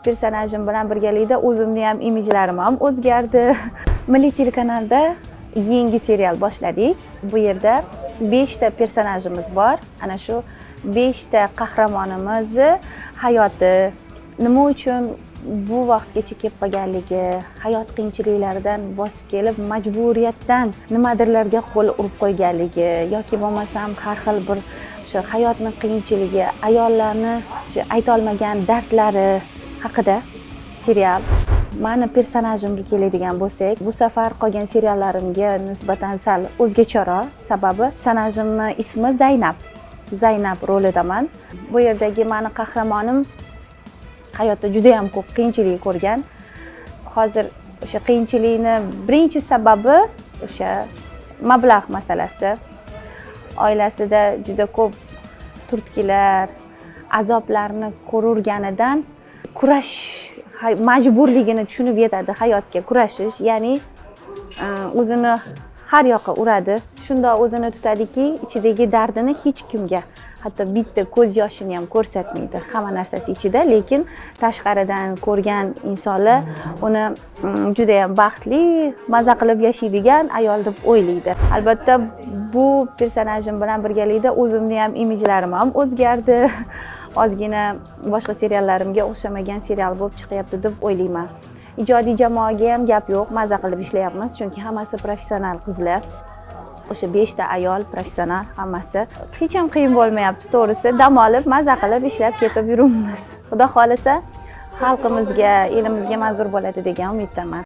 personajim bilan birgalikda o'zimni ham imijlarim ham o'zgardi. Milliy telekanalda yangi serial boshladik. Bu yerda 5 ta personajimiz bor. Ana shu 5 ta qahramonimiz hayoti nima uchun bu vaqtgacha kelib qolganligi, hayot qiyinchiliklaridan bosib kelib, majburiyatdan nimadirlarga qo'l urib qo'yganligi yoki bo'lmasam har xil bir o'sha hayotning qiyinchiligi, ayollarni ayta olmagan dardlari haqida serial. Mani personajimga keladigan bo'lsak, bu safar qolgan seriallarimga nisbatan sal o'zgacharoq, sababi personajimning ismi Zaynab. Zaynab rolidaman. Bu yerdagi mani qahramonim hayotda juda ham ko'p qiyinchilik ko'rgan. Hozir o'sha qiyinchilikni birinchi sababi o'sha mablag' masalasi. Oilasida juda ko'p turtkilar, azoblarni ko'rganidan kurash majburligini tushunib yetadi hayotga kurashish, ya'ni o'zini har yoqqa uradi. Shunda o'zini tutadiki, ichidagi dardini hech kimga, hatto bitta ko'z yoshini ham ko'rsatmaydi. Hamma narsasi ichida, lekin tashqaridan ko'rgan insonlar uni juda ham baxtli, maza qilib yashaydigan ayol deb o'ylaydi. Albatta, bu personajim bilan birgalikda o'zimni ham imijlarim ham o'zgardi. Ozgina boshqa seriallarimga o'xshamagan serial bo'lib chiqyapti deb o'ylayman. Ijodiy jamoaga ham gap yo'q, maza qilib ishlayapmiz, chunki hammasi professional qizlar. O'sha 5 ta ayol professional hammasi. Hech ham qiyin bo'lmayapti, to'g'risi. Dam olib, maza qilib ishlab ketib yuribmiz. Xudo xolisa, xalqimizga, elimizga manzur bo'ladi degan umiddaman.